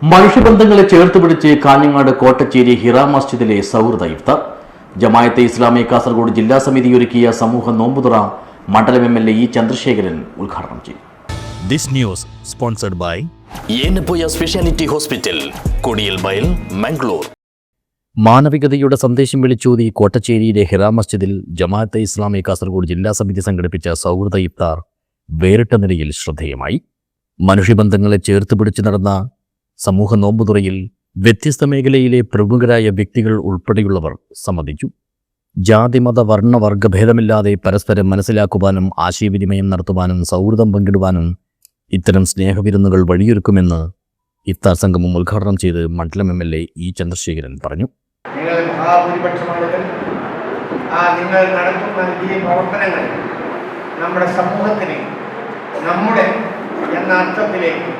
മനുഷ്യബന്ധങ്ങളെ ചേർത്തുപിടിച്ച് കാഞ്ഞങ്ങാട് കോട്ടച്ചേരി ഹിറ മസ്ജിദിലെ സൗഹൃദ ഇഫ്താർ. ജമാഅത്തെ ഇസ്ലാമി കാസർഗോഡ് ജില്ലാ സമിതി ഒരുക്കിയ സമൂഹ നോമ്പുതുറ മണ്ഡലം MLA ഇ ചന്ദ്രശേഖരൻ ഉദ്ഘാടനം ചെയ്തു. This news sponsored by Yenepoya speciality hospital, Kodialbail, Mangalore. മാനവികതയുടെ സന്ദേശം വിളിച്ചോതി കോട്ടച്ചേരിയിലെ ഹിറ മസ്ജിദിൽ ജമാഅത്തെ ഇസ്ലാമി കാസർഗോഡ് ജില്ലാ സമിതി സംഘടിപ്പിച്ച സൗഹൃദ ഇഫ്താർ വേറിട്ട നിലയിൽ ശ്രദ്ധേയമായി. മനുഷ്യബന്ധങ്ങളെ ചേർത്ത് പിടിച്ചു നടന്ന സമൂഹ നോമ്പുതുറയിൽ വ്യത്യസ്ത മേഖലയിലെ പ്രമുഖരായ വ്യക്തികൾ ഉൾപ്പെടെയുള്ളവർ സംബന്ധിച്ചു. ജാതി മത വർണ്ണ വർഗഭേദമില്ലാതെ പരസ്പരം മനസ്സിലാക്കുവാനും ആശയവിനിമയം നടത്തുവാനും സൗഹൃദം പങ്കിടുവാനും ഇത്തരം സ്നേഹവിരുന്നുകൾ വഴിയൊരുക്കുമെന്ന് ഇഫ്താർ സംഗമം ഉദ്ഘാടനം ചെയ്ത് മണ്ഡലം MLA ഇ ചന്ദ്രശേഖരൻ പറഞ്ഞു. നിങ്ങൾ മഹാഭൂരിപക്ഷം ആളുകൾ നിങ്ങൾ നടത്തുന്ന ഈ പ്രവർത്തനങ്ങൾ നമ്മുടെ സമൂഹത്തിന് നമ്മുടെ എന്ന അർത്ഥത്തിലേക്ക്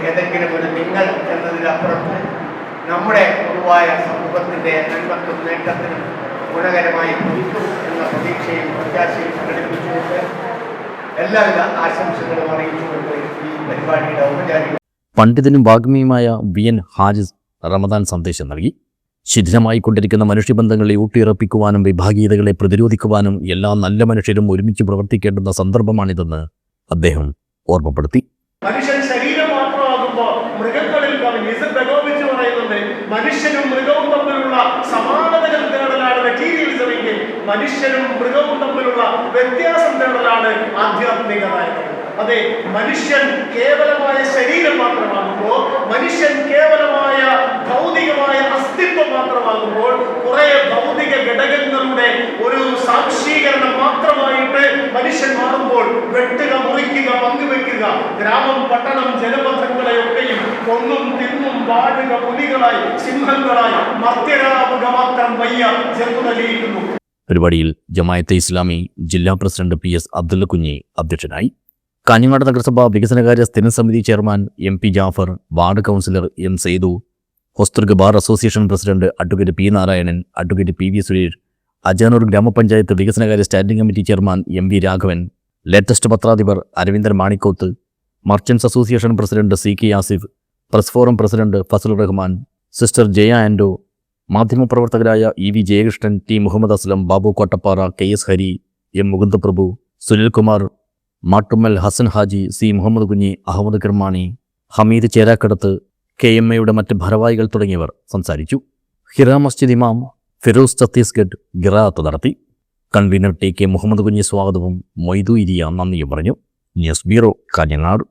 ഏതെങ്കിലും ഒരു നിങ്ങൾ എന്നതിനപ്പുറത്ത് നമ്മുടെ പൊതുവായ സമൂഹത്തിൻ്റെ നന്മക്കും നേട്ടത്തിനും ഗുണകരമായി ഭവിക്കും എന്ന പ്രതീക്ഷയും പ്രത്യാശയും സംഘടിപ്പിച്ചുകൊണ്ട് എല്ലാവിധ ആശംസകളും അറിയിച്ചുകൊണ്ട് ഈ പരിപാടിയുടെ ഔപചാരിക പണ്ഡിതനും വാഗ്മിയുമായ VN ഹാജിസ് റമദാൻ സന്ദേശം നൽകി. ശിഥിലമായിക്കൊണ്ടിരിക്കുന്ന മനുഷ്യബന്ധങ്ങളെ ഊട്ടിയുറപ്പിക്കുവാനും വിഭാഗീയതകളെ പ്രതിരോധിക്കുവാനും എല്ലാ നല്ല മനുഷ്യരും ഒരുമിച്ച് പ്രവർത്തിക്കേണ്ടുന്ന സന്ദർഭമാണിതെന്ന് അദ്ദേഹം ഓർമ്മപ്പെടുത്തി. മനുഷ്യൻ ശരീരം മാത്രമാകുമ്പോൾ മൃഗങ്ങളിൽ പ്രകോപിച്ച് പറയുന്നത് മനുഷ്യനും മൃഗവും തമ്മിലുള്ള സമാനതകൾ തേടലാണ് മെറ്റീരിയലിസം എങ്കിൽ മനുഷ്യനും മൃഗവും തമ്മിലുള്ള വ്യത്യാസം തേടലാണ് ആധ്യാത്മികമായത്. അതെ, മനുഷ്യൻ കേവലമായ ശരീരം മാത്രമാകുമ്പോൾ, മനുഷ്യൻ കേവലമായ ഭൗതികമായ അസ്തിത്വം മാത്രമാകുമ്പോൾ, കുറെ ഭൗതിക ഘടകങ്ങളുടെ ഒരു സാക്ഷീകരണം മാത്രമായിട്ട് മനുഷ്യൻ മാറുമ്പോൾ വെട്ടുക, മുറിക്കുക, പങ്കുവെക്കുക, ഗ്രാമം, പട്ടണം, ജനപഥങ്ങളെയൊക്കെയും കൊന്നും തിന്നും വാഴുക പുലികളായി, സിംഹങ്ങളായി മർത്യരാവുക മാത്രം വയ്യ ചെറുതലിയിരിക്കുന്നു. പരിപാടിയിൽ ജമാഅത്തെ ഇസ്ലാമി ജില്ലാ പ്രസിഡന്റ് PS അബ്ദുള്ള കുഞ്ഞി അധ്യക്ഷനായി. കാഞ്ഞങ്ങാട് നഗരസഭ വികസനകാര്യ സ്ഥിരം സമിതി chairman MP Jafar, ward councillor M Saidu, Hosdurg bar association president advocate P Narayanan, advocate PV Suresh, Ajanur ഗ്രാമപഞ്ചായത്ത് വികസനകാര്യ standing committee chairman MV Raghavan, latest പത്രാധിപർ Aravindan Manikoth, merchants association president CK Asif, press forum president Fasal Rahman, sister Jaya Ando, മാധ്യമപ്രവർത്തകരായ EV Jayakrishnan, T Muhammad Aslam, Babu Kottappara, KS Hari, M Mukundaprabhu, Sunilkumar, Mattummal Hasan Haji, C Muhammad Kunhi, Ahmed Kirmani, Hameed ചേരാക്കടത്ത്, KMAയുടെ മറ്റ് ഭാരവാഹികൾ തുടങ്ങിയവർ സംസാരിച്ചു. ഹിറ മസ്ജിദ് ഇമാം ഫിറോസ് ഛത്തീസ്ഗഡ് ഖിറാഅത്ത് നടത്തി. കൺവീനർ TK മുഹമ്മദ് കുഞ്ഞി സ്വാഗതവും മൊയ്തു ഇരിയ നന്ദിയും പറഞ്ഞു. News bureau, Kanhangad.